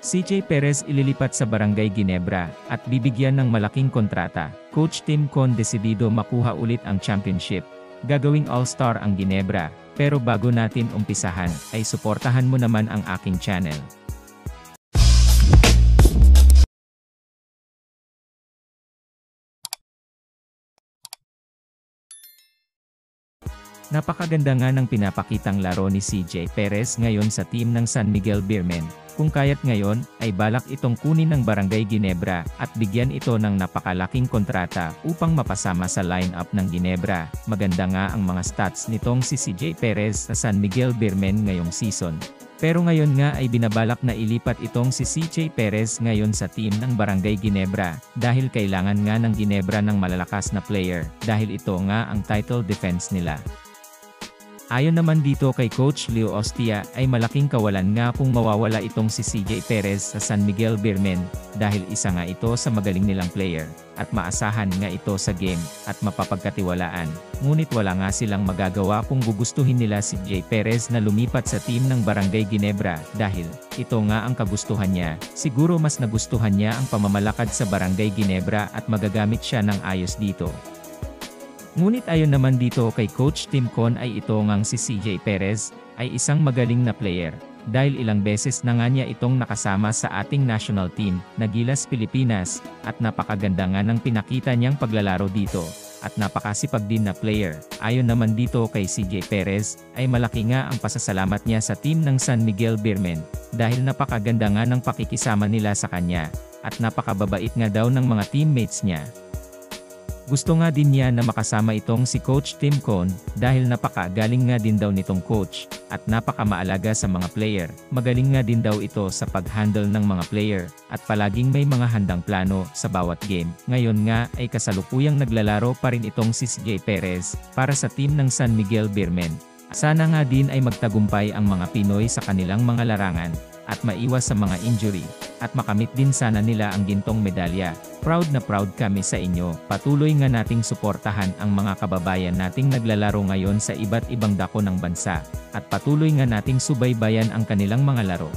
CJ Perez ililipat sa Barangay Ginebra at bibigyan ng malaking kontrata. Coach Tim Con desidido makuha ulit ang championship. Gagawing all-star ang Ginebra, pero bago natin umpisahan, ay suportahan mo naman ang aking channel. Napakaganda nga ng pinapakitang laro ni CJ Perez ngayon sa team ng San Miguel Beermen. Kung kaya't ngayon, ay balak itong kunin ng Barangay Ginebra at bigyan ito ng napakalaking kontrata upang mapasama sa lineup ng Ginebra. Maganda nga ang mga stats nitong si CJ Perez sa San Miguel Beermen ngayong season. Pero ngayon nga ay binabalak na ilipat itong si CJ Perez ngayon sa team ng Barangay Ginebra dahil kailangan nga ng Ginebra ng malalakas na player dahil ito nga ang title defense nila. Ayon naman dito kay Coach Leo Ostia ay malaking kawalan nga kung mawawala itong si CJ Perez sa San Miguel Beermen dahil isa nga ito sa magaling nilang player at maasahan nga ito sa game at mapapagkatiwalaan. Ngunit wala nga silang magagawa kung gugustuhin nila si CJ Perez na lumipat sa team ng Barangay Ginebra dahil ito nga ang kagustuhan niya. Siguro mas nagustuhan niya ang pamamalakad sa Barangay Ginebra at magagamit siya ng ayos dito. Ngunit ayon naman dito kay Coach Tim Con ay ito ngang si CJ Perez, ay isang magaling na player, dahil ilang beses na nga niya itong nakasama sa ating national team, na Gilas Pilipinas, at napakaganda nga ng pinakita niyang paglalaro dito, at napakasipag din na player. Ayon naman dito kay CJ Perez, ay malaki nga ang pasasalamat niya sa team ng San Miguel Beermen, dahil napakaganda nga ng pakikisama nila sa kanya, at napakababait nga daw ng mga teammates niya. Gusto nga din niya na makasama itong si Coach Tim Con, dahil napakagaling nga din daw nitong coach, at napakamaalaga sa mga player. Magaling nga din daw ito sa pag-handle ng mga player, at palaging may mga handang plano sa bawat game. Ngayon nga ay kasalukuyang naglalaro pa rin itong si CJ Perez, para sa team ng San Miguel Beermen. Sana nga din ay magtagumpay ang mga Pinoy sa kanilang mga larangan, at maiwas sa mga injury, at makamit din sana nila ang gintong medalya. Proud na proud kami sa inyo. Patuloy nga nating suportahan ang mga kababayan nating naglalaro ngayon sa iba't ibang dako ng bansa, at patuloy nga nating subaybayan ang kanilang mga laro.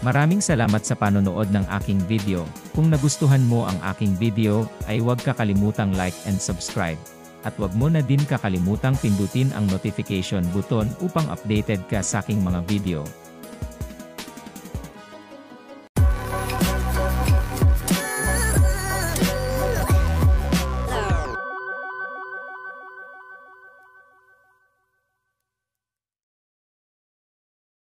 Maraming salamat sa panonood ng aking video. Kung nagustuhan mo ang aking video, ay huwag kakalimutang like and subscribe. At huwag mo na din kakalimutang pindutin ang notification button upang updated ka sa aking mga video.